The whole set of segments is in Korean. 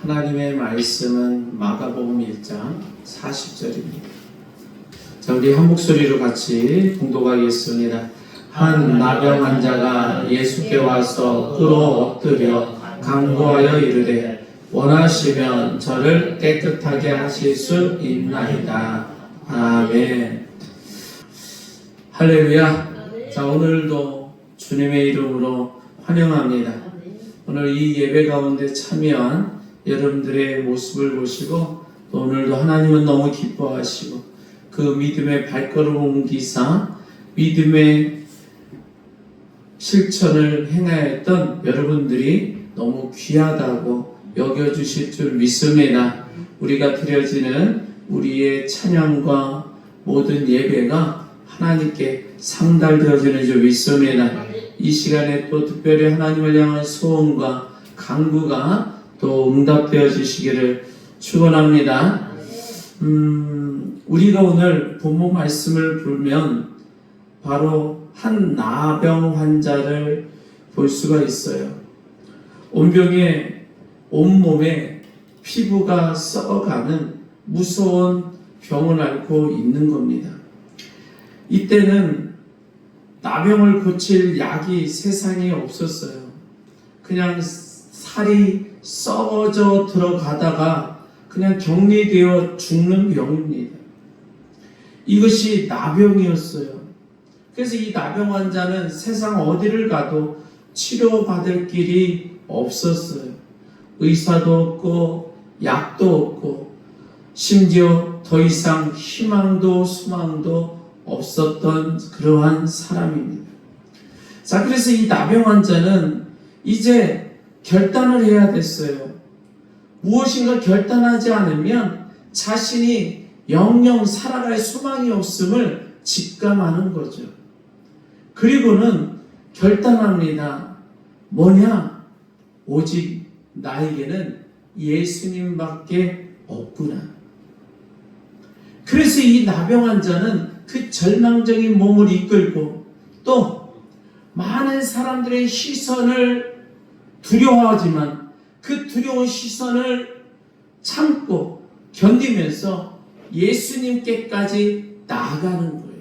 하나님의 말씀은 마가복음 1장 40절입니다. 자, 우리 한 목소리로 같이 봉독하겠습니다. 한 나병 환자가 예수께 와서 꿇어 엎드려 간구하여 이르되 원하시면 저를 깨끗하게 하실 수 있나이다. 아멘. 할렐루야. 자, 오늘도 주님의 이름으로 환영합니다. 오늘 이 예배 가운데 참여한 여러분들의 모습을 보시고 또 오늘도 하나님은 너무 기뻐하시고 그 믿음의 발걸음을 옮기사 믿음의 실천을 행하였던 여러분들이 너무 귀하다고 여겨주실 줄 믿습니다. 우리가 드려지는 우리의 찬양과 모든 예배가 하나님께 상달되어지는 줄 믿습니다. 이 시간에 또 특별히 하나님을 향한 소원과 간구가 또 응답되어 주시기를 축원합니다. 우리가 오늘 본문 말씀을 보면 바로 한 나병 환자를 볼 수가 있어요. 온병에 온몸에 피부가 썩어가는 무서운 병을 앓고 있는 겁니다. 이때는 나병을 고칠 약이 세상에 없었어요. 그냥 살이 썩어져 들어가다가 그냥 격리되어 죽는 병입니다. 이것이 나병이었어요. 그래서 이 나병 환자는 세상 어디를 가도 치료받을 길이 없었어요. 의사도 없고 약도 없고 심지어 더 이상 희망도 소망도 없었던 그러한 사람입니다. 자, 그래서 이 나병 환자는 이제 결단을 해야 됐어요. 무엇인가 결단하지 않으면 자신이 영영 살아갈 소망이 없음을 직감하는 거죠. 그리고는 결단합니다. 뭐냐? 오직 나에게는 예수님밖에 없구나. 그래서 이 나병 환자는 그 절망적인 몸을 이끌고 또 많은 사람들의 시선을 두려워하지만 그 두려운 시선을 참고 견디면서 예수님께까지 나아가는 거예요.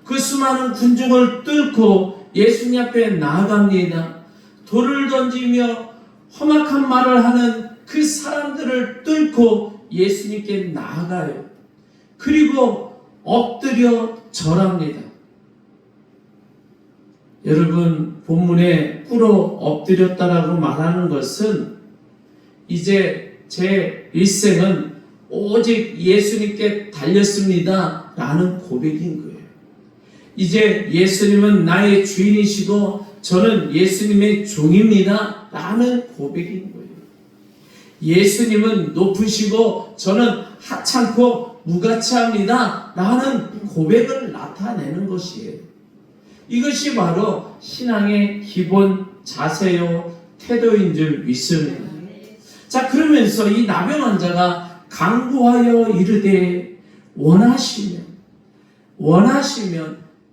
그 수많은 군중을 뚫고 예수님 앞에 나아갑니다. 돌을 던지며 험악한 말을 하는 그 사람들을 뚫고 예수님께 나아가요. 그리고 엎드려 절합니다. 여러분, 본문에 꿇어 엎드렸다라고 말하는 것은 이제 제 일생은 오직 예수님께 달렸습니다 라는 고백인 거예요. 이제 예수님은 나의 주인이시고 저는 예수님의 종입니다 라는 고백인 거예요. 예수님은 높으시고 저는 하찮고 무가치합니다 라는 고백을 나타내는 것이에요. 이것이 바로 신앙의 기본 자세요 태도인 줄 믿습니다. 자, 그러면서 이 나병 환자가 간구하여 이르되 원하시면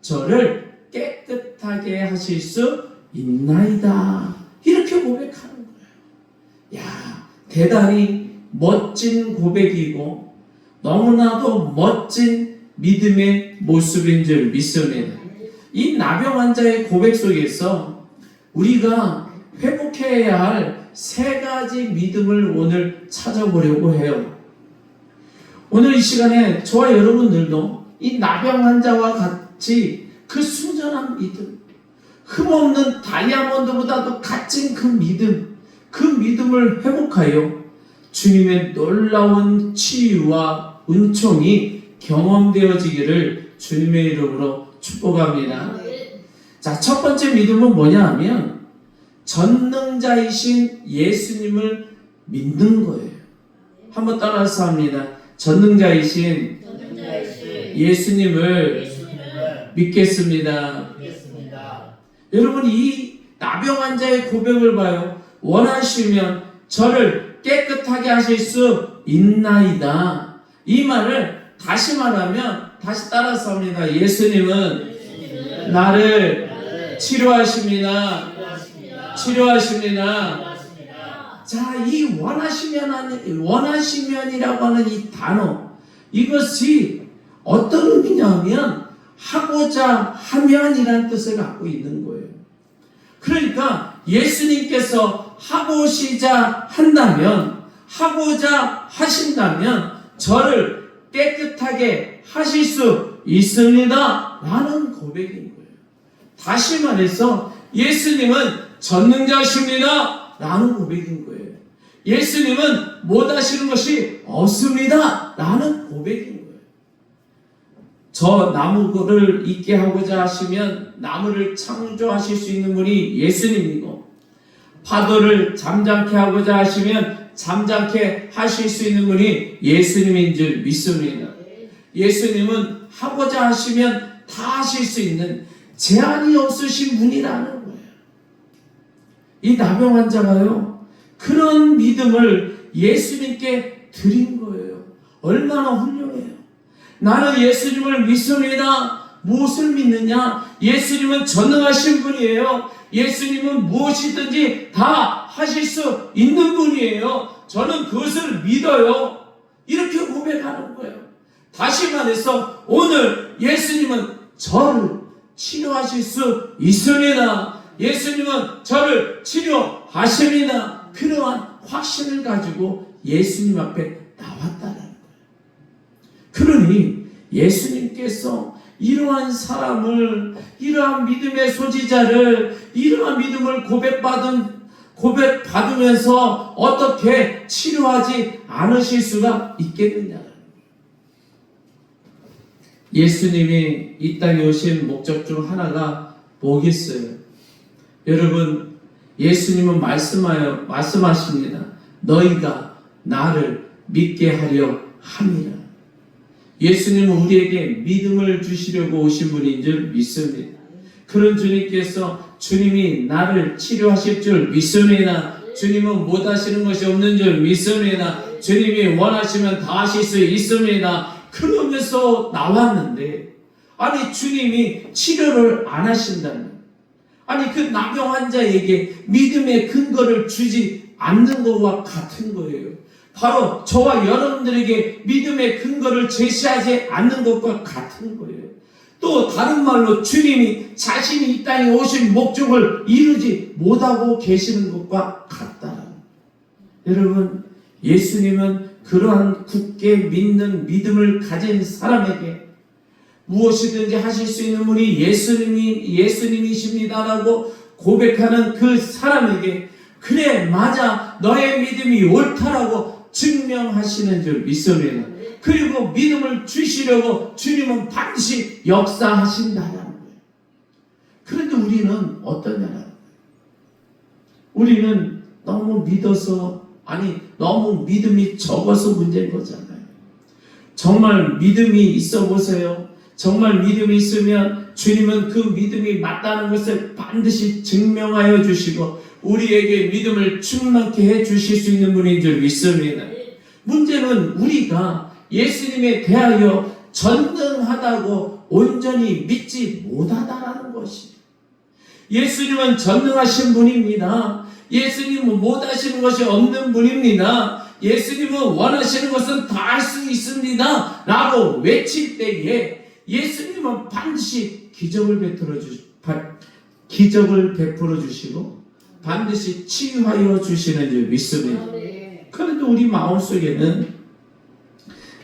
저를 깨끗하게 하실 수 있나이다. 이렇게 고백하는 거예요. 야, 대단히 멋진 고백이고 너무나도 멋진 믿음의 모습인 줄 믿습니다. 이 나병 환자의 고백 속에서 우리가 회복해야 할 세 가지 믿음을 오늘 찾아보려고 해요. 오늘 이 시간에 저와 여러분들도 이 나병 환자와 같이 그 순전한 믿음, 흠없는 다이아몬드보다도 값진 그 믿음을 회복하여 주님의 놀라운 치유와 은총이 경험되어지기를 주님의 이름으로 축복합니다. 자, 첫 번째 믿음은 뭐냐 하면 전능자이신 예수님을 믿는 거예요. 한번 따라서 합니다. 전능자이신 예수님을 믿겠습니다. 여러분, 이 나병 환자의 고백을 봐요. 원하시면 저를 깨끗하게 하실 수 있나이다. 이 말을 다시 말하면 다시 따라서 합니다. 예수님은 나를 치료하십니다. 자, 이 원하시면이라고 하는 이 단어, 이것이 어떤 의미냐면 하고자 하면이라는 뜻을 갖고 있는 거예요. 그러니까 예수님께서 하고자 하신다면 저를 깨끗하게 하실 수 있습니다 라는 고백인 거예요. 다시 말해서 예수님은 전능자십니다 라는 고백인 거예요. 예수님은 못하시는 것이 없습니다 라는 고백인 거예요. 저 나무를 있게 하고자 하시면 나무를 창조하실 수 있는 분이 예수님이고, 파도를 잠잠케 하고자 하시면 잠잠케 하실 수 있는 분이 예수님인 줄 믿습니다. 예수님은 하고자 하시면 다 하실 수 있는 제한이 없으신 분이라는 거예요. 이 나병 환자가요, 그런 믿음을 예수님께 드린 거예요. 얼마나 훌륭해요. 나는 예수님을 믿습니다. 무엇을 믿느냐? 예수님은 전능하신 분이에요. 예수님은 무엇이든지 다 하실 수 있는 분이에요. 저는 그것을 믿어요. 이렇게 고백하는 거예요. 다시 말해서 오늘 예수님은 저를 치료하실 수 있습니다. 예수님은 저를 치료하십니다. 그러한 확신을 가지고 예수님 앞에 나왔다는 거예요. 그러니 예수님께서 이러한 사람을, 이러한 믿음의 소지자를, 이러한 믿음을 고백받으면서 어떻게 치료하지 않으실 수가 있겠느냐. 예수님이 이 땅에 오신 목적 중 하나가 뭐겠어요? 여러분, 예수님은 말씀하십니다. 너희가 나를 믿게 하려 함이라. 예수님은 우리에게 믿음을 주시려고 오신 분인 줄 믿습니다. 그런 주님께서 주님이 나를 치료하실 줄 믿습니다. 주님은 못하시는 것이 없는 줄 믿습니다. 주님이 원하시면 다 하실 수 있습니다. 그러면서 나왔는데, 아니 주님이 치료를 안 하신다면, 아니 그 나병 환자에게 믿음의 근거를 주지 않는 것과 같은 거예요. 바로 저와 여러분들에게 믿음의 근거를 제시하지 않는 것과 같은 거예요. 또 다른 말로 주님이 자신이 이 땅에 오신 목적을 이루지 못하고 계시는 것과 같다. 여러분, 예수님은 그러한 굳게 믿는 믿음을 가진 사람에게 무엇이든지 하실 수 있는 분이 예수님이십니다라고 고백하는 그 사람에게 그래 맞아 너의 믿음이 옳다라고 증명하시는 줄 믿습니다. 그리고 믿음을 주시려고 주님은 반드시 역사하신다는 거예요. 그런데 우리는 어떠냐는, 우리는 너무 믿어서, 너무 믿음이 적어서 문제인 거잖아요. 정말 믿음이 있어 보세요. 정말 믿음이 있으면 주님은 그 믿음이 맞다는 것을 반드시 증명하여 주시고 우리에게 믿음을 충만케 해 주실 수 있는 분인 줄 믿습니다. 문제는 우리가 예수님에 대하여 전능하다고 온전히 믿지 못하다라는 것이에요. 예수님은 전능하신 분입니다. 예수님은 못하시는 것이 없는 분입니다. 예수님은 원하시는 것은 다 할 수 있습니다 라고 외칠 때에 예수님은 반드시 기적을 베풀어 주시고 반드시 치유하여 주시는 줄 믿습니다. 그런데 우리 마음속에는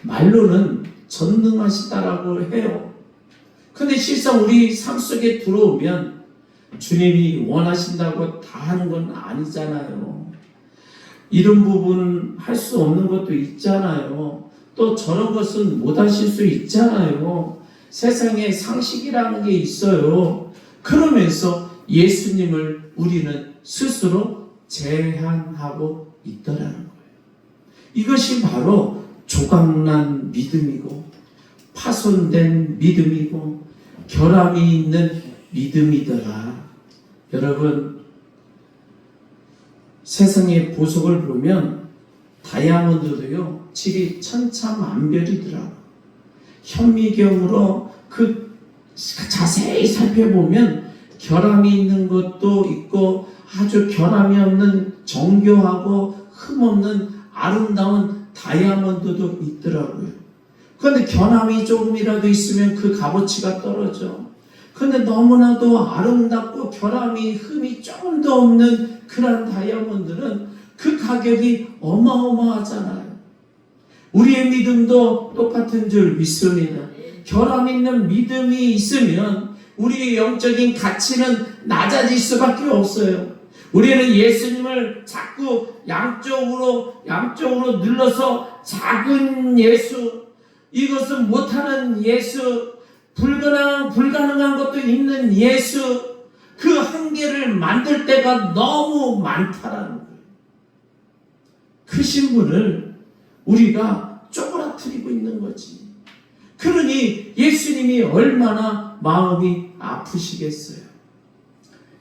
말로는 전능하시다라고 해요. 근데 실상 우리 삶 속에 들어오면 주님이 원하신다고 다 하는 건 아니잖아요. 이런 부분 할 수 없는 것도 있잖아요. 또 저런 것은 못 하실 수 있잖아요. 세상에 상식이라는 게 있어요. 그러면서 예수님을 우리는 스스로 제한하고 있더라는 거예요. 이것이 바로 조각난 믿음이고 파손된 믿음이고 결함이 있는 믿음이더라. 여러분, 세상의 보석을 보면 다이아몬드도요 질이 천차만별이더라. 현미경으로 자세히 살펴보면 결함이 있는 것도 있고 아주 결함이 없는 정교하고 흠없는 아름다운 다이아몬드도 있더라고요. 그런데 결함이 조금이라도 있으면 그 값어치가 떨어져. 그런데 너무나도 아름답고 결함이 흠이 조금도 없는 그런 다이아몬드는 그 가격이 어마어마하잖아요. 우리의 믿음도 똑같은 줄 믿습니다. 결함 있는 믿음이 있으면 우리의 영적인 가치는 낮아질 수밖에 없어요. 우리는 예수님을 자꾸 양쪽으로 눌러서 작은 예수, 이것은 못하는 예수, 불가능한 것도 있는 예수, 그 한계를 만들 때가 너무 많다라는 거예요. 크신 분을 우리가 쪼그라뜨리고 있는 거지. 그러니 예수님이 얼마나 마음이 아프시겠어요.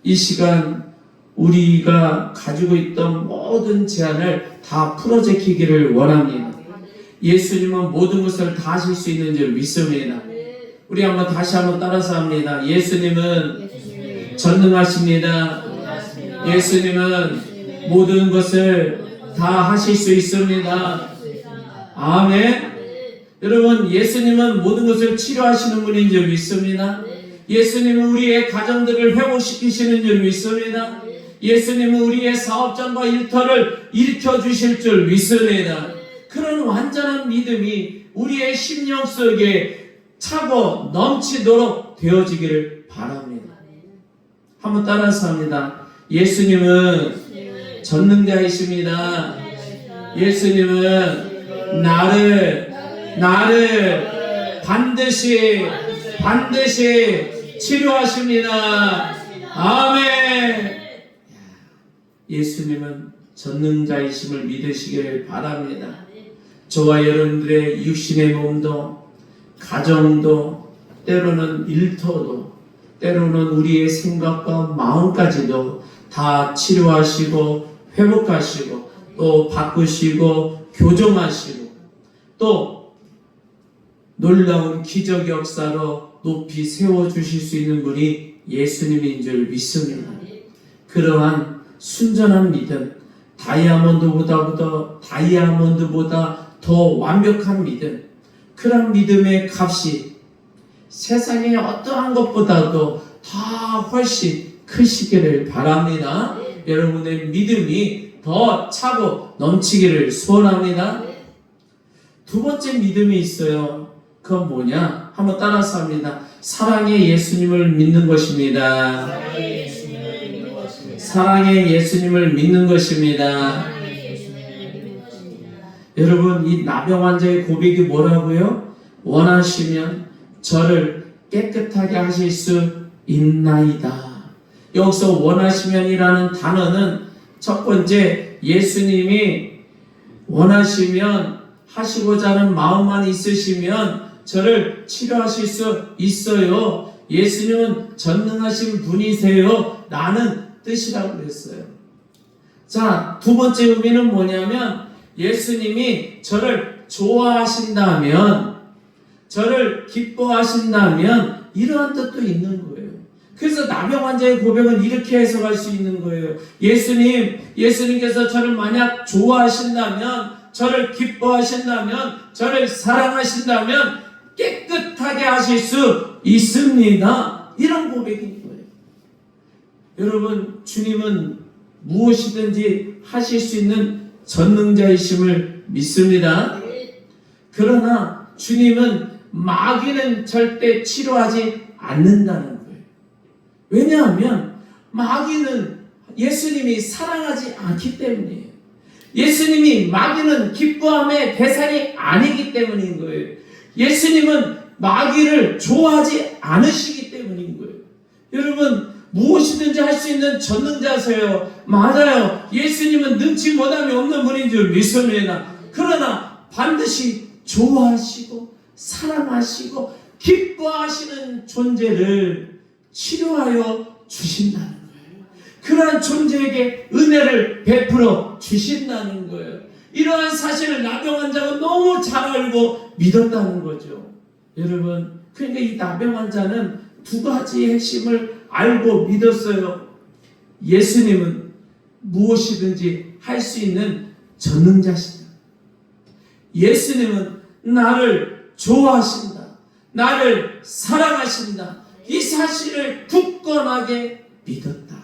이 시간 우리가 가지고 있던 모든 제한을 다 풀어제키기를 원합니다. 예수님은 모든 것을 다 하실 수 있는 줄 믿습니다. 우리 다시 한번 따라서 합니다. 예수님은 전능하십니다. 예수님은 모든 것을 다 하실 수 있습니다. 아멘. 여러분, 예수님은 모든 것을 치료하시는 분인 줄 믿습니다. 예수님은 우리의 가정들을 회복시키시는 줄 믿습니다. 예수님은 우리의 사업장과 일터를 일으켜 주실 줄 믿습니다. 그런 완전한 믿음이 우리의 심령 속에 차고 넘치도록 되어지기를 바랍니다. 한번 따라서 합니다. 예수님은 전능자이십니다. 예수님은 나를 반드시 치료하십니다. 아멘. 예수님은 전능자이심을 믿으시길 바랍니다. 저와 여러분들의 육신의 몸도, 가정도, 때로는 일터도, 때로는 우리의 생각과 마음까지도 다 치료하시고 회복하시고 또 바꾸시고 교정하시고 또 놀라운 기적 역사로 높이 세워주실 수 있는 분이 예수님인 줄 믿습니다. 그러한 순전한 믿음, 다이아몬드보다 더 완벽한 믿음, 그런 믿음의 값이 세상의 어떠한 것보다도 다 훨씬 크시기를 바랍니다. 여러분의 믿음이 더 차고 넘치기를 소원합니다. 두 번째 믿음이 있어요. 그건 뭐냐? 한번 따라서 합니다. 사랑의 예수님을 믿는 것입니다. 사랑의 예수님을 믿는 것입니다. 여러분, 이 나병 환자의 고백이 뭐라고요? 원하시면 저를 깨끗하게 하실 수 있나이다. 여기서 원하시면이라는 단어는 첫 번째, 예수님이 원하시면, 하시고자 하는 마음만 있으시면 저를 치료하실 수 있어요. 예수님은 전능하신 분이세요. 라는 뜻이라고 그랬어요. 자, 두 번째 의미는 뭐냐면, 예수님이 저를 좋아하신다면, 저를 기뻐하신다면 이러한 뜻도 있는 거예요. 그래서 나병 환자의 고백은 이렇게 해석할 수 있는 거예요. 예수님께서 저를 만약 좋아하신다면, 저를 기뻐하신다면, 저를 사랑하신다면 깨끗하게 하실 수 있습니다. 이런 고백인 거예요. 여러분, 주님은 무엇이든지 하실 수 있는 전능자이심을 믿습니다. 그러나 주님은 마귀는 절대 치료하지 않는다는 거예요. 왜냐하면 마귀는 예수님이 사랑하지 않기 때문이에요. 예수님이 마귀는 기뻐함의 대상이 아니기 때문인 거예요. 예수님은 마귀를 좋아하지 않으시기 때문인 거예요. 여러분, 무엇이든지 할 수 있는 전능자세요. 맞아요. 예수님은 능치 못함이 없는 분인 줄 믿습니다. 그러나 반드시 좋아하시고 사랑하시고 기뻐하시는 존재를 치료하여 주신다는 거예요. 그러한 존재에게 은혜를 베풀어 주신다는 거예요. 이러한 사실을 나병 환자가 너무 잘 알고 믿었다는 거죠. 여러분, 그러니까 이 나병 환자는 두 가지의 핵심을 알고 믿었어요. 예수님은 무엇이든지 할 수 있는 전능자시다. 예수님은 나를 좋아하신다. 나를 사랑하신다. 이 사실을 굳건하게 믿었다.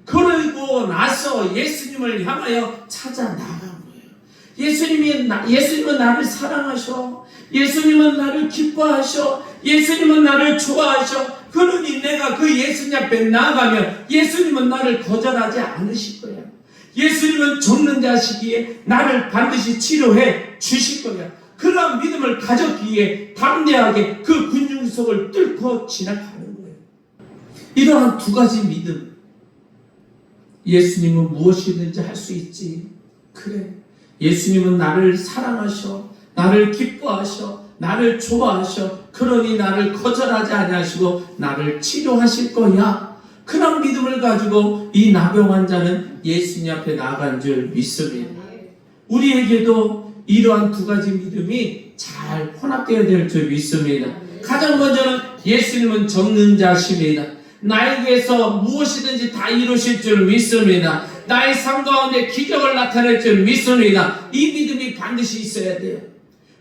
그러고 나서 예수님을 향하여 찾아 나간 거예요. 예수님은 나를 사랑하셔. 예수님은 나를 기뻐하셔. 예수님은 나를 좋아하셔. 그러니 내가 그 예수님 앞에 나가면 예수님은 나를 거절하지 않으실 거야. 예수님은 전능자시기에 나를 반드시 치료해 주실 거야. 그러한 믿음을 가졌기에 담대하게 그 군중 속을 뚫고 지나가는 거예요. 이러한 두 가지 믿음. 예수님은 무엇이든지 할 수 있지. 그래. 예수님은 나를 사랑하셔. 나를 기뻐하셔. 나를 좋아하셔. 그러니 나를 거절하지 아니하시고 나를 치료하실 거야. 그런 믿음을 가지고 이 나병 환자는 예수님 앞에 나아간 줄 믿습니다. 우리에게도 이러한 두 가지 믿음이 잘 혼합되어야 될 줄 믿습니다. 가장 먼저는 예수님은 전능자십니다. 나에게서 무엇이든지 다 이루실 줄 믿습니다. 나의 삶 가운데 기적을 나타낼 줄 믿습니다. 이 믿음이 반드시 있어야 돼요.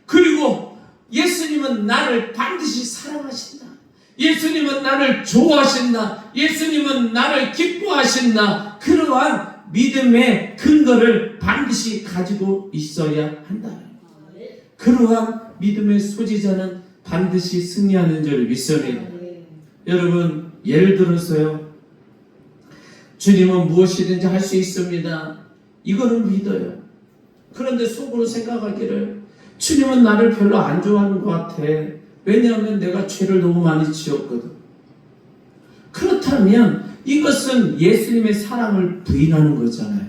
그리고 예수님은 나를 반드시 사랑하신다. 예수님은 나를 좋아하신다. 예수님은 나를 기뻐하신다. 그러한 믿음의 근거를 반드시 가지고 있어야 한다. 그러한 믿음의 소지자는 반드시 승리하는 줄 믿습니다. 여러분, 예를 들어서요, 주님은 무엇이든지 할 수 있습니다. 이거는 믿어요. 그런데 속으로 생각하기를 주님은 나를 별로 안 좋아하는 것 같아. 왜냐하면 내가 죄를 너무 많이 지었거든. 그렇다면 이것은 예수님의 사랑을 부인하는 거잖아요.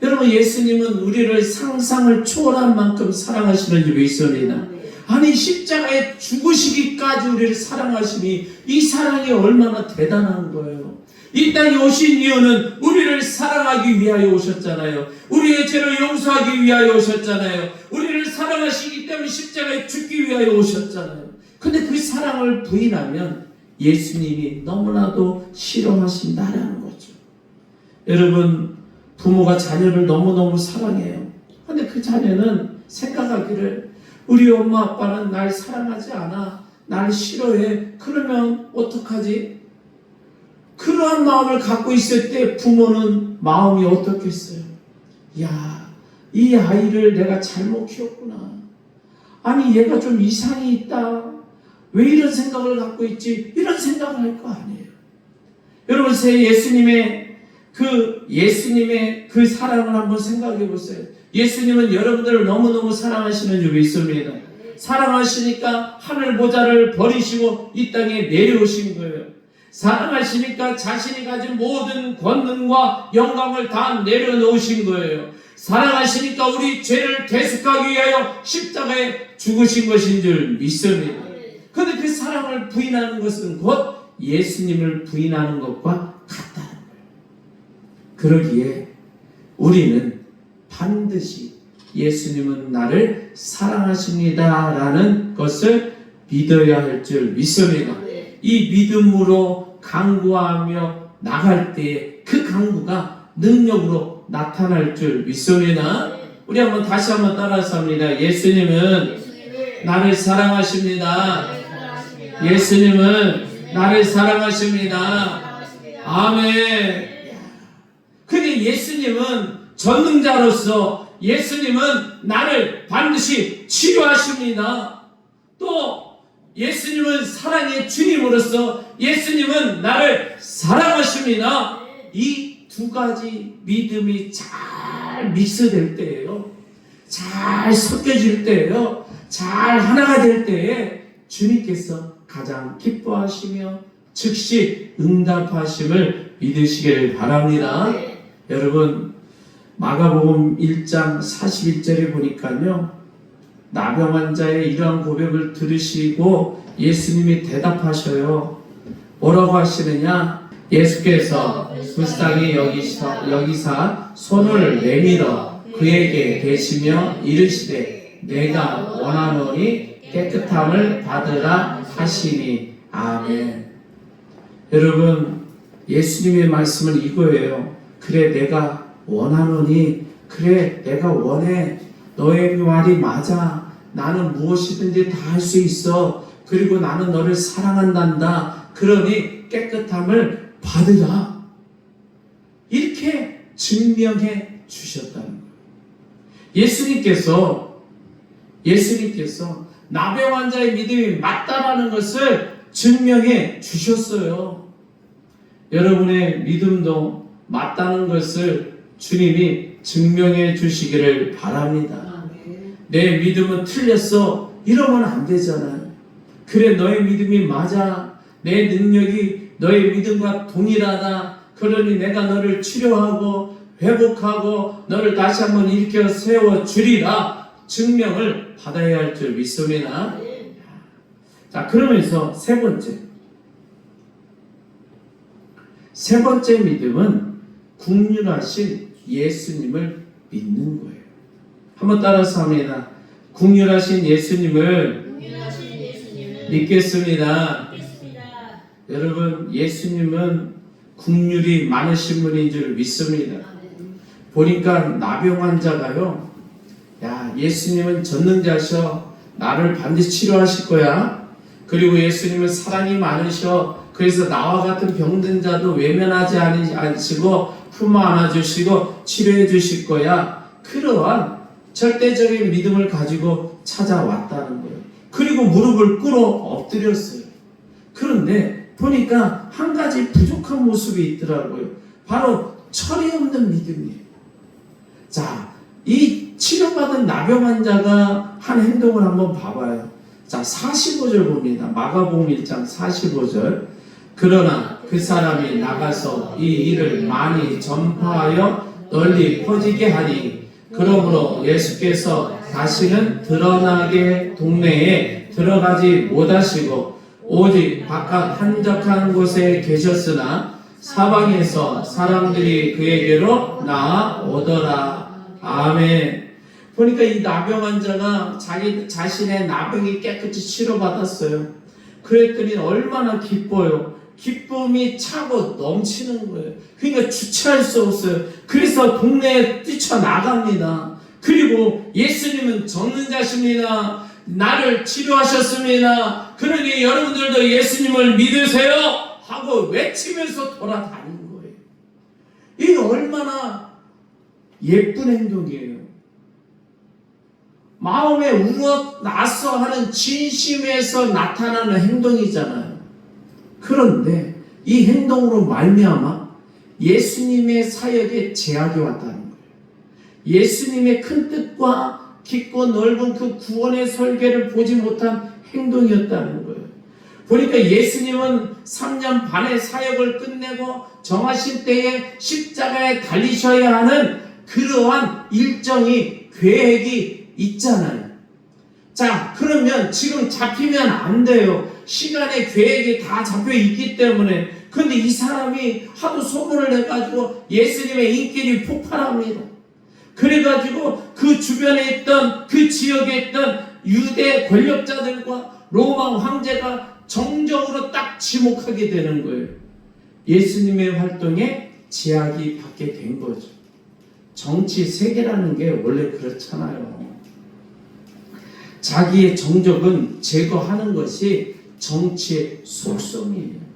여러분, 예수님은 우리를 상상을 초월한 만큼 사랑하시는 줄 믿습니다. 아니, 십자가에 죽으시기까지 우리를 사랑하시니 이 사랑이 얼마나 대단한 거예요. 이 땅에 오신 이유는 우리를 사랑하기 위하여 오셨잖아요. 우리의 죄를 용서하기 위하여 오셨잖아요. 우리를 사랑하시기 때문에 십자가에 죽기 위하여 오셨잖아요. 근데 그 사랑을 부인하면 예수님이 너무나도 싫어하신다라는 거죠. 여러분, 부모가 자녀를 너무너무 사랑해요. 근데 그 자녀는 생각하기를 우리 엄마 아빠는 날 사랑하지 않아. 날 싫어해. 그러면 어떡하지? 그러한 마음을 갖고 있을 때 부모는 마음이 어떻겠어요? 야, 이 아이를 내가 잘못 키웠구나. 아니, 얘가 좀 이상이 있다. 왜 이런 생각을 갖고 있지? 이런 생각을 할 거 아니에요. 여러분, 예수님의 그 사랑을 한번 생각해 보세요. 예수님은 여러분들을 너무너무 사랑하시는 줄 믿습니다. 사랑하시니까 하늘 보좌를 버리시고 이 땅에 내려오신 거예요. 사랑하시니까 자신이 가진 모든 권능과 영광을 다 내려놓으신 거예요. 사랑하시니까 우리 죄를 대속하기 위하여 십자가에 죽으신 것인 줄 믿습니다. 그런데 그 사랑을 부인하는 것은 곧 예수님을 부인하는 것과 같다는 거예요. 그러기에 우리는 반드시 예수님은 나를 사랑하십니다 라는 것을 믿어야 할 줄 믿습니다. 이 믿음으로 강구하며 나갈 때 그 강구가 능력으로 나타날 줄 믿습니다. 우리 다시 한번 따라서 합니다. 예수님은 나를 사랑하십니다. 예수님은 나를 사랑하십니다. 아멘. 근데 예수님은 전능자로서 예수님은 나를 반드시 치료하십니다. 또 예수님은 사랑의 주님으로서 예수님은 나를 사랑하십니다. 이 두 가지 믿음이 잘 믹스될 때예요. 잘 섞여질 때예요. 잘 하나가 될 때에 주님께서 가장 기뻐하시며 즉시 응답하심을 믿으시기를 바랍니다. 여러분, 마가복음 1장 41절에 보니까요, 나병 환자의 이러한 고백을 들으시고 예수님이 대답하셔요. 뭐라고 하시느냐? 예수께서 불쌍히 여기사 손을 내밀어 그에게 대시며 이르시되 내가 원하노니 깨끗함을 받으라 하시니. 아멘. 여러분, 예수님의 말씀은 이거예요. 그래 내가 원하노니, 그래 내가 원해, 너의 말이 맞아, 나는 무엇이든지 다 할 수 있어, 그리고 나는 너를 사랑한단다, 그러니 깨끗함을 받으라, 이렇게 증명해 주셨다는 거예요. 예수님께서 나병 환자의 믿음이 맞다라는 것을 증명해 주셨어요. 여러분의 믿음도 맞다는 것을 주님이 증명해 주시기를 바랍니다. 내 믿음은 틀렸어, 이러면 안 되잖아요. 그래 너의 믿음이 맞아, 내 능력이 너의 믿음과 동일하다, 그러니 내가 너를 치료하고 회복하고 너를 다시 한번 일으켜 세워주리라, 증명을 받아야 할 줄 믿습니다. 자, 그러면서 세 번째 믿음은 국률하신 예수님을 믿는 거예요. 한번 따라서 합니다. 국률하신 예수님을 믿겠습니다. 여러분, 예수님은 국률이 많으신 분인 줄 믿습니다. 보니까 나병 환자가요, 야, 예수님은 전능자셔, 나를 반드시 치료하실 거야. 그리고 예수님은 사랑이 많으셔, 그래서 나와 같은 병든 자도 외면하지 않으시고 품어 안아주시고 치료해 주실 거야. 그러한 절대적인 믿음을 가지고 찾아왔다는 거예요. 그리고 무릎을 꿇어 엎드렸어요. 그런데 보니까 한 가지 부족한 모습이 있더라고요. 바로 철이 없는 믿음이에요. 자, 이 치료받은 나병 환자가 한 행동을 한번 봐봐요. 자, 45절 봅니다. 마가복음 1장 45절. 그러나 그 사람이 나가서 이 일을 많이 전파하여 널리 퍼지게 하니, 그러므로 예수께서 다시는 드러나게 동네에 들어가지 못하시고 오직 바깥 한적한 곳에 계셨으나 사방에서 사람들이 그에게로 나아오더라. 아멘. 보니까 이 나병 환자가 자기 자신의 나병이 깨끗이 치료받았어요. 그랬더니 얼마나 기뻐요. 기쁨이 차고 넘치는 거예요. 그러니까 주체할 수 없어요. 그래서 동네에 뛰쳐나갑니다. 그리고 예수님은 전능자십니다. 나를 치료하셨습니다. 그러니 여러분들도 예수님을 믿으세요 하고 외치면서 돌아다닌 거예요. 이게 얼마나 예쁜 행동이에요. 마음에 우러나서 하는 진심에서 나타나는 행동이잖아요. 그런데 이 행동으로 말미암아 예수님의 사역에 제약이 왔다는 거예요. 예수님의 큰 뜻과 깊고 넓은 그 구원의 설계를 보지 못한 행동이었다는 거예요. 보니까 예수님은 3년 반의 사역을 끝내고 정하신 때에 십자가에 달리셔야 하는 그러한 일정이, 계획이 있잖아요. 자, 그러면 지금 잡히면 안 돼요. 시간의 계획이 다 잡혀 있기 때문에. 근데 이 사람이 하도 소문을 내가지고 예수님의 인기를 폭발합니다. 그래가지고 그 주변에 있던, 그 지역에 있던 유대 권력자들과 로마 황제가 정적으로 딱 지목하게 되는 거예요. 예수님의 활동에 제약이 받게 된 거죠. 정치 세계라는 게 원래 그렇잖아요. 자기의 정적은 제거하는 것이 정치의 속성이에요.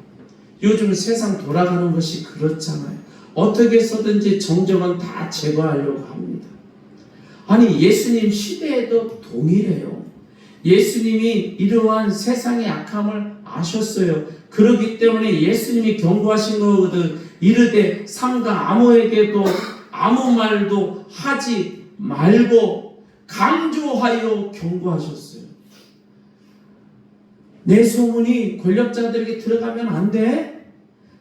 요즘 세상 돌아가는 것이 그렇잖아요. 어떻게 해서든지 정적은 다 제거하려고 합니다. 아니, 예수님 시대에도 동일해요. 예수님이 이러한 세상의 악함을 아셨어요. 그렇기 때문에 예수님이 경고하신 거거든. 이르되 삼가 아무에게도 아무 말도 하지 말고 강조하여 경고하셨어요. 내 소문이 권력자들에게 들어가면 안 돼.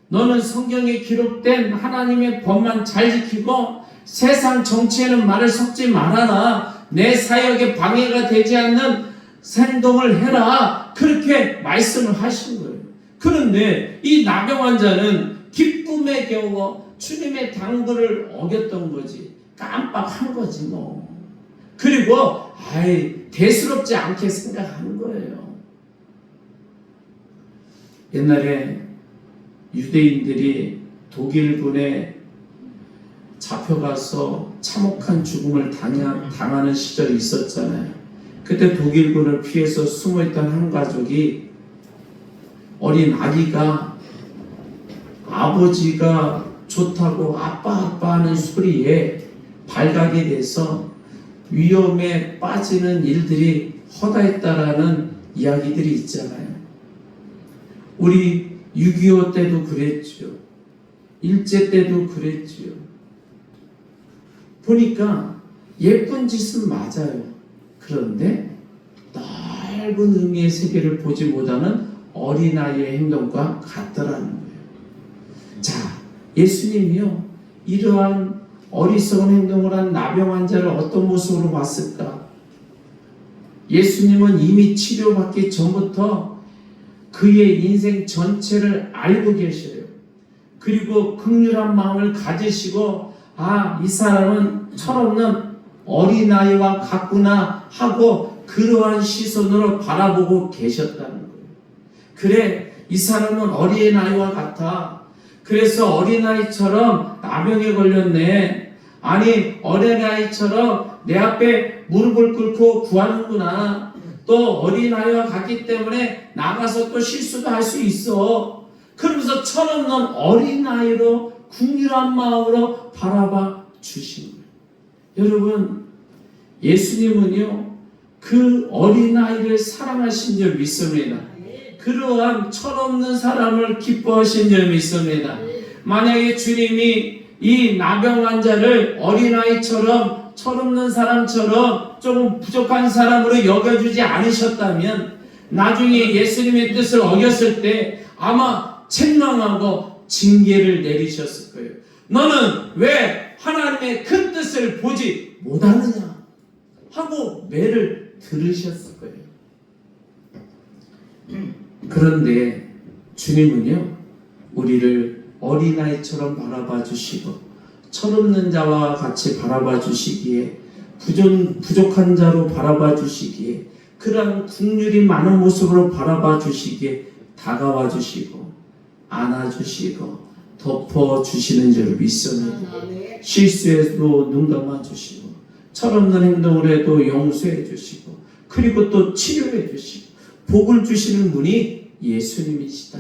너는 성경에 기록된 하나님의 법만 잘 지키고 세상 정치에는 말을 섞지 말아라. 내 사역에 방해가 되지 않는 행동을 해라. 그렇게 말씀을 하신 거예요. 그런데 이 나병 환자는 기쁨에 겨워 주님의 당부를 어겼던 거지. 깜빡한 거지 뭐. 그리고 대수롭지 않게 생각하는 거예요. 옛날에 유대인들이 독일군의 잡혀가서 참혹한 죽음을 당하는 시절이 있었잖아요. 그때 독일군을 피해서 숨어있던 한 가족이 어린 아기가 아버지가 좋다고 아빠 하는 소리에 발각이 돼서 위험에 빠지는 일들이 허다했다라는 이야기들이 있잖아요. 우리 6.25 때도 그랬죠. 일제 때도 그랬죠. 보니까 예쁜 짓은 맞아요. 그런데 넓은 의미의 세계를 보지 못하는 어린아이의 행동과 같더라는 거예요. 자, 예수님이요, 이러한 어리석은 행동을 한 나병 환자를 어떤 모습으로 봤을까? 예수님은 이미 치료받기 전부터 그의 인생 전체를 알고 계셔요. 그리고 긍휼한 마음을 가지시고, 이 사람은 철없는 어린아이와 같구나 하고 그러한 시선으로 바라보고 계셨다는 거예요. 그래, 이 사람은 어린아이와 같아. 그래서 어린아이처럼 나병에 걸렸네. 아니, 어린아이처럼 내 앞에 무릎을 꿇고 구하는구나. 또 어린아이와 같기 때문에 나가서 또 실수도 할 수 있어. 그러면서 철없는 어린아이로 긍휼한 마음으로 바라봐 주신 거예요. 여러분, 예수님은요, 그 어린아이를 사랑하신 줄 믿습니다. 그러한 철없는 사람을 기뻐하신 줄 믿습니다. 만약에 주님이 이 나병 환자를 어린아이처럼 철없는 사람처럼 조금 부족한 사람으로 여겨주지 않으셨다면 나중에 예수님의 뜻을 어겼을 때 아마 책망하고 징계를 내리셨을 거예요. 너는 왜 하나님의 큰 뜻을 보지 못하느냐 하고 매를 들으셨을 거예요. 그런데 주님은요, 우리를 어린아이처럼 바라봐 주시고 철없는 자와 같이 바라봐 주시기에 부족한 자로 바라봐 주시기에 그러한 긍휼이 많은 모습으로 바라봐 주시기에 다가와 주시고 안아주시고 덮어주시는 줄 믿습니다. 실수에도 눈 감아주시고 철없는 행동을 해도 용서해 주시고 그리고 또 치료해 주시고 복을 주시는 분이 예수님이시다.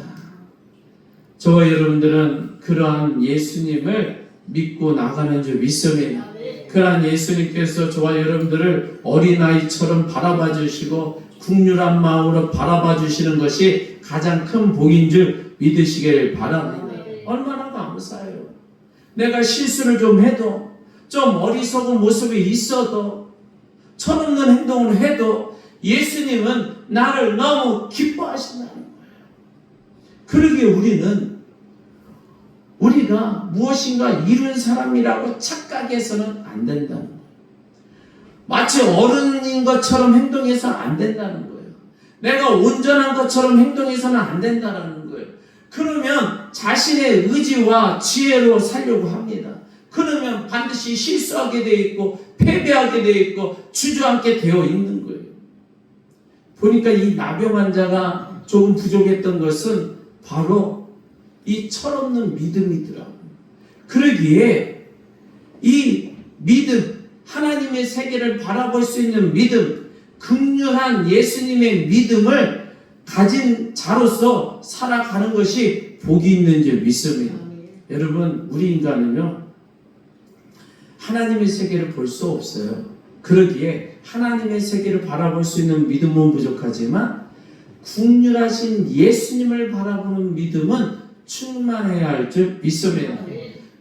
저와 여러분들은 그러한 예수님을 믿고 나가는 줄 믿습니다. 그러한 예수님께서 저와 여러분들을 어린아이처럼 바라봐 주시고 긍휼한 마음으로 바라봐 주시는 것이 가장 큰 복인 줄 믿으시기를 바랍니다. 얼마나 감사해요. 내가 실수를 좀 해도, 좀 어리석은 모습이 있어도, 철없는 행동을 해도 예수님은 나를 너무 기뻐하신다는 거예요. 그러기에 우리가 무엇인가 이룬 사람이라고 착각해서는 안 된다는 거예요. 마치 어른인 것처럼 행동해서는 안 된다는 거예요. 내가 온전한 것처럼 행동해서는 안 된다는 거예요. 그러면 자신의 의지와 지혜로 살려고 합니다. 그러면 반드시 실수하게 되어 있고 패배하게 되어 있고 주저앉게 되어 있는 거예요. 보니까 이 나병 환자가 조금 부족했던 것은 바로 이 철없는 믿음이더라고요. 그러기에 이 믿음, 하나님의 세계를 바라볼 수 있는 믿음, 긍휼한 예수님의 믿음을 가진 자로서 살아가는 것이 복이 있는 줄 믿습니다. 여러분, 우리 인간은요, 하나님의 세계를 볼 수 없어요. 그러기에 하나님의 세계를 바라볼 수 있는 믿음은 부족하지만 긍휼하신 예수님을 바라보는 믿음은 충만해야 할 줄 믿습니다.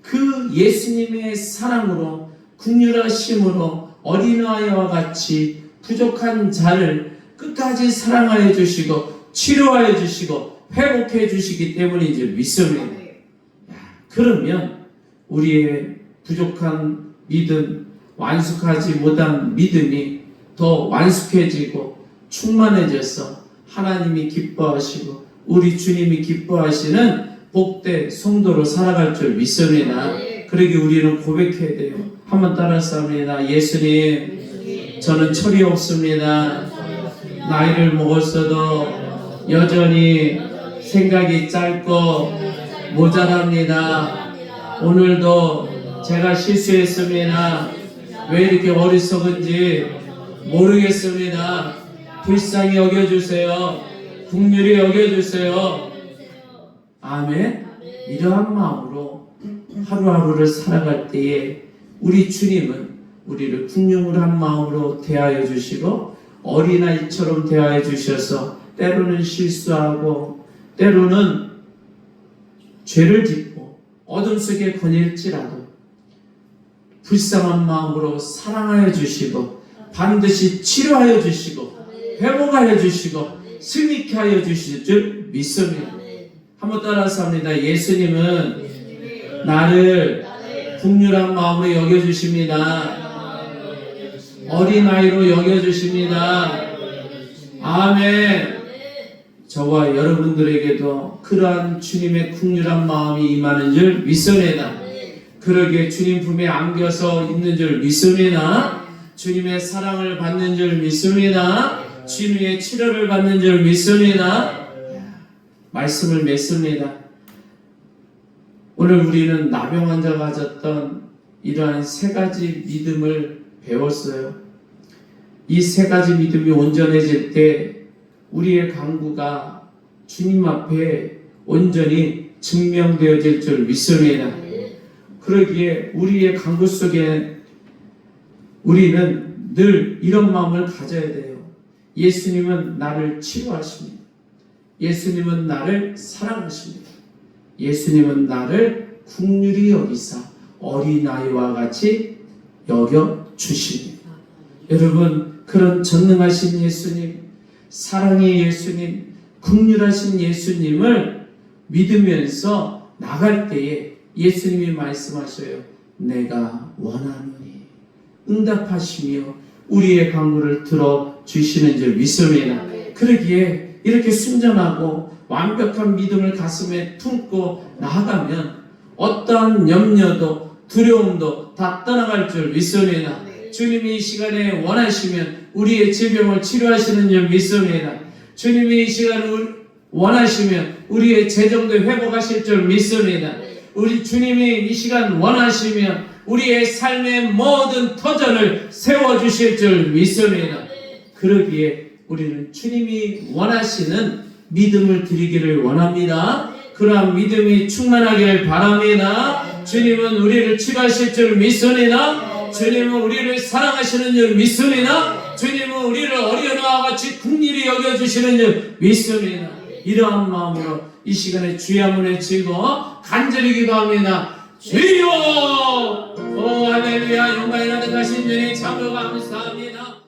그 예수님의 사랑으로 긍휼하심으로 어린아이와 같이 부족한 자를 끝까지 사랑하여 주시고 치료하여 주시고 회복해 주시기 때문인 줄 믿습니다. 그러면 우리의 부족한 믿음, 완숙하지 못한 믿음이 더 완숙해지고 충만해져서 하나님이 기뻐하시고 우리 주님이 기뻐하시는 복된 성도로 살아갈 줄 믿습니다. 그러기 우리는 고백해야 돼요. 한번 따라서 합니다. 예수님, 저는 철이 없습니다. 나이를 먹었어도 여전히 생각이 짧고 모자랍니다. 오늘도 제가 실수했습니다. 왜 이렇게 어리석은지 모르겠습니다. 불쌍히 여겨주세요. 긍휼히 여겨주세요. 아멘. 이러한 마음으로 하루하루를 살아갈 때에 우리 주님은 우리를 긍휼한 마음으로 대하여 주시고 어린아이처럼 대하여 주셔서 때로는 실수하고 때로는 죄를 짓고 어둠 속에 거닐지라도 불쌍한 마음으로 사랑하여 주시고 반드시 치료하여 주시고 회복하여 주시고 승리케 하여 주실 줄 믿습니다. 한번 따라서 합니다. 예수님은 나를 긍휼한 마음으로 여겨주십니다. 어린아이로 여겨주십니다. 아멘. 저와 여러분들에게도 그러한 주님의 긍휼한 마음이 임하는 줄 믿습니다. 그러기에 주님 품에 안겨서 있는 줄 믿습니다. 주님의 사랑을 받는 줄 믿습니다. 주님의 치료를 받는 줄 믿습니다. 말씀을 맺습니다. 오늘 우리는 나병 환자가 가졌던 이러한 세 가지 믿음을 배웠어요. 이 세 가지 믿음이 온전해질 때 우리의 간구가 주님 앞에 온전히 증명되어질 줄 믿습니다. 그러기에 우리의 간구 속에 우리는 늘 이런 마음을 가져야 돼요. 예수님은 나를 치료하십니다. 예수님은 나를 사랑하십니다. 예수님은 나를 긍휼히 여기사 어린아이와 같이 여겨주십니다. 여러분, 그런 전능하신 예수님, 사랑의 예수님, 긍휼하신 예수님을 믿으면서 나갈 때에 예수님이 말씀하셔요. 내가 원하노니 응답하시며 우리의 간구를 들어주시는 줄 믿습니다. 그러기에 이렇게 순전하고 완벽한 믿음을 가슴에 품고 나아가면 어떠한 염려도 두려움도 다 떠나갈 줄 믿습니다. 주님이 이 시간에 원하시면 우리의 질병을 치료하시는 줄 믿습니다. 주님이 이 시간을 원하시면 우리의 재정도 회복하실 줄 믿습니다. 우리 주님이 이 시간 원하시면 우리의 삶의 모든 터전을 세워주실 줄 믿습니다. 그러기에 우리는 주님이 원하시는 믿음을 드리기를 원합니다. 그러한 믿음이 충만하기를 바랍니다. 주님은 우리를 치료하실 줄 믿습니다. 주님은 우리를 사랑하시는 줄 믿습니다. 주님은 우리를 어린아이와 같이 긍휼히 여겨주시는 줄 믿습니다. 이러한 마음으로 이 시간에 주의 한번 치고 간절히 기도합니다. 주여! 오 할렐루야! 영광이 나는 가신 주님 참으로 감사합니다.